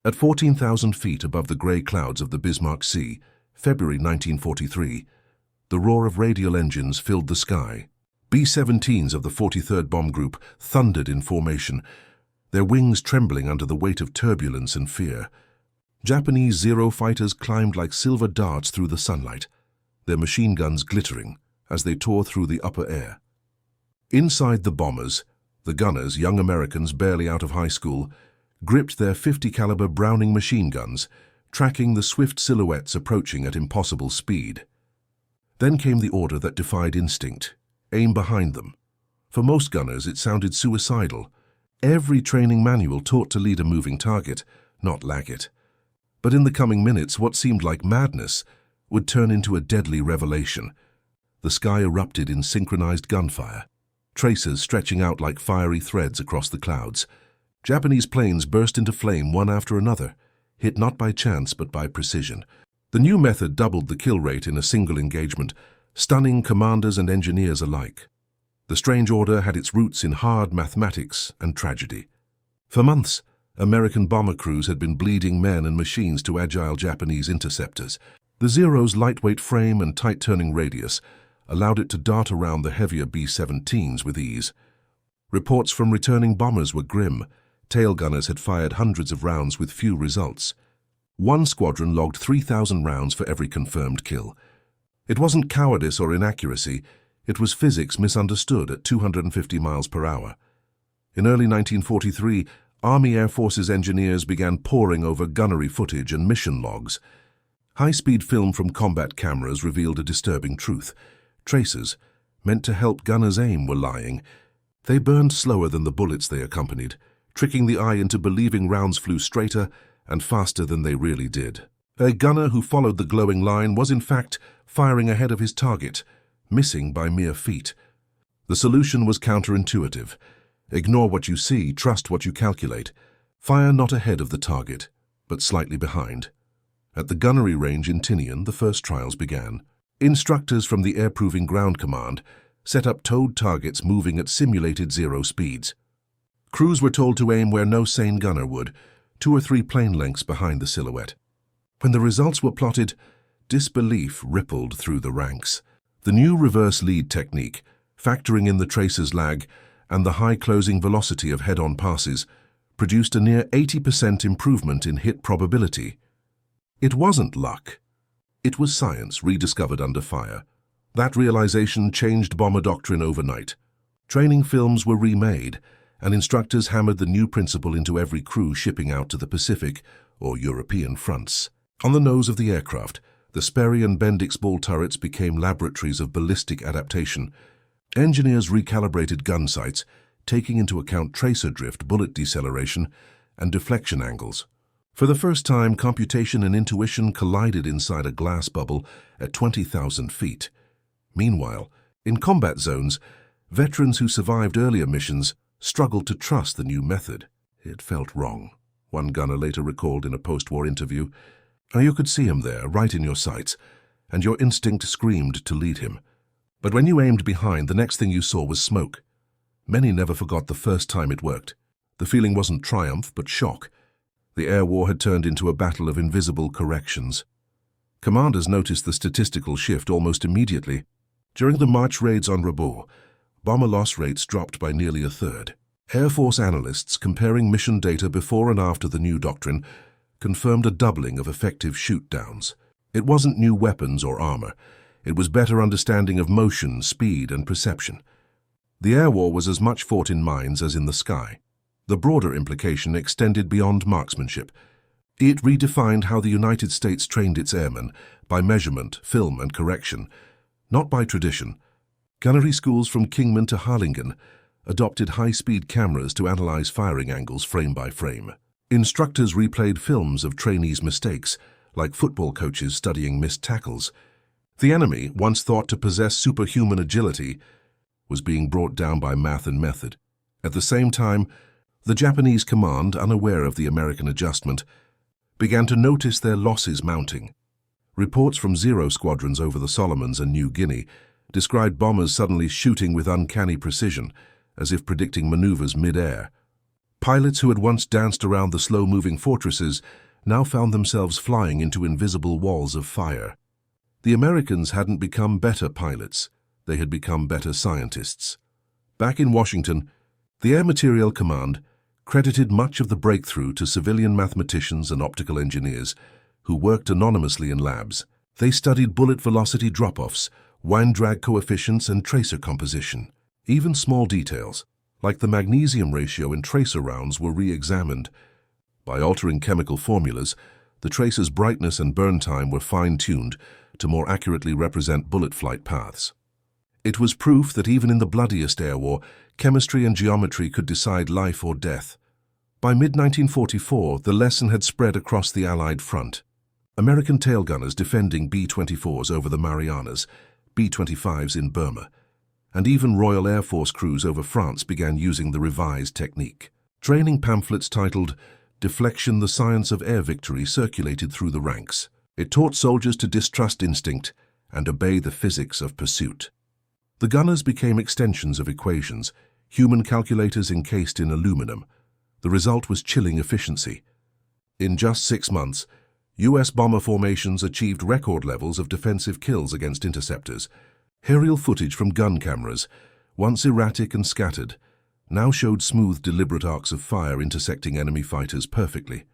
At 14,000 feet above the grey clouds of the Bismarck Sea, February 1943, the roar of radial engines filled the sky. B-17s of the 43rd Bomb Group thundered in formation, their wings trembling under the weight of turbulence and fear. Japanese Zero fighters climbed like silver darts through the sunlight, their machine guns glittering as they tore through the upper air. Inside the bombers, the gunners, young Americans barely out of high school, gripped their .50 caliber Browning machine guns, tracking the swift silhouettes approaching at impossible speed. Then came the order that defied instinct: aim behind them. For most gunners, it sounded suicidal. Every training manual taught to lead a moving target, not lag it. But in the coming minutes, what seemed like madness would turn into a deadly revelation. The sky erupted in synchronized gunfire, tracers stretching out like fiery threads across the clouds. Japanese planes burst into flame one after another, hit not by chance but by precision. The new method doubled the kill rate in a single engagement, stunning commanders and engineers alike. The strange order had its roots in hard mathematics and tragedy. For months, American bomber crews had been bleeding men and machines to agile Japanese interceptors. The Zero's lightweight frame and tight turning radius allowed it to dart around the heavier B-17s with ease. Reports from returning bombers were grim. Tail gunners had fired hundreds of rounds with few results. One squadron logged 3,000 rounds for every confirmed kill. It wasn't cowardice or inaccuracy, it was physics misunderstood at 250 miles per hour. In early 1943, Army Air Forces engineers began poring over gunnery footage and mission logs. High-speed film from combat cameras revealed a disturbing truth. Tracers, meant to help gunners aim, were lying. They burned slower than the bullets they accompanied, tricking the eye into believing rounds flew straighter and faster than they really did. A gunner who followed the glowing line was in fact firing ahead of his target, missing by mere feet. The solution was counterintuitive. Ignore what you see, trust what you calculate. Fire not ahead of the target, but slightly behind. At the gunnery range in Tinian, the first trials began. Instructors from the Air Proving Ground Command set up towed targets moving at simulated zero speeds. Crews were told to aim where no sane gunner would, 2 or 3 plane lengths behind the silhouette. When the results were plotted, disbelief rippled through the ranks. The new reverse lead technique, factoring in the tracer's lag and the high closing velocity of head-on passes, produced a near 80% improvement in hit probability. It wasn't luck. It was science rediscovered under fire. That realization changed bomber doctrine overnight. Training films were remade, and instructors hammered the new principle into every crew shipping out to the Pacific or European fronts. On the nose of the aircraft, the Sperry and Bendix ball turrets became laboratories of ballistic adaptation. Engineers recalibrated gun sights, taking into account tracer drift, bullet deceleration, and deflection angles. For the first time, computation and intuition collided inside a glass bubble at 20,000 feet. Meanwhile, in combat zones, veterans who survived earlier missions struggled to trust the new method. It felt wrong, one gunner later recalled in a post-war interview. You could see him there, right in your sights, and your instinct screamed to lead him. But when you aimed behind, the next thing you saw was smoke. Many never forgot the first time it worked. The feeling wasn't triumph, but shock. The air war had turned into a battle of invisible corrections. Commanders noticed the statistical shift almost immediately. During the March raids on Rabaul, bomber loss rates dropped by nearly a third. Air Force analysts comparing mission data before and after the new doctrine confirmed a doubling of effective shootdowns. It wasn't new weapons or armor. It was better understanding of motion, speed, and perception. The air war was as much fought in mines as in the sky. The broader implication extended beyond marksmanship. It redefined how the United States trained its airmen, by measurement, film, and correction, not by tradition. Gunnery schools from Kingman to Harlingen adopted high-speed cameras to analyze firing angles frame by frame. Instructors replayed films of trainees' mistakes, like football coaches studying missed tackles. The enemy, once thought to possess superhuman agility, was being brought down by math and method. At the same time, the Japanese command, unaware of the American adjustment, began to notice their losses mounting. Reports from Zero squadrons over the Solomons and New Guinea described bombers suddenly shooting with uncanny precision, as if predicting maneuvers mid-air. Pilots who had once danced around the slow-moving fortresses now found themselves flying into invisible walls of fire. The Americans hadn't become better pilots, they had become better scientists. Back in Washington, the Air Materiel Command credited much of the breakthrough to civilian mathematicians and optical engineers who worked anonymously in labs. They studied bullet velocity drop-offs, wind drag coefficients, and tracer composition. Even small details, like the magnesium ratio in tracer rounds, were re-examined. By altering chemical formulas, the tracer's brightness and burn time were fine-tuned to more accurately represent bullet flight paths. It was proof that even in the bloodiest air war, chemistry and geometry could decide life or death. By mid-1944, the lesson had spread across the Allied front. American tail gunners defending B-24s over the Marianas, B-25s in Burma, and even Royal Air Force crews over France began using the revised technique. Training pamphlets titled "Deflection: The Science of Air Victory" circulated through the ranks. It taught soldiers to distrust instinct and obey the physics of pursuit. The gunners became extensions of equations, human calculators encased in aluminum. The result was chilling efficiency. In just 6 months, U.S. bomber formations achieved record levels of defensive kills against interceptors. Aerial footage from gun cameras, once erratic and scattered, now showed smooth, deliberate arcs of fire intersecting enemy fighters perfectly.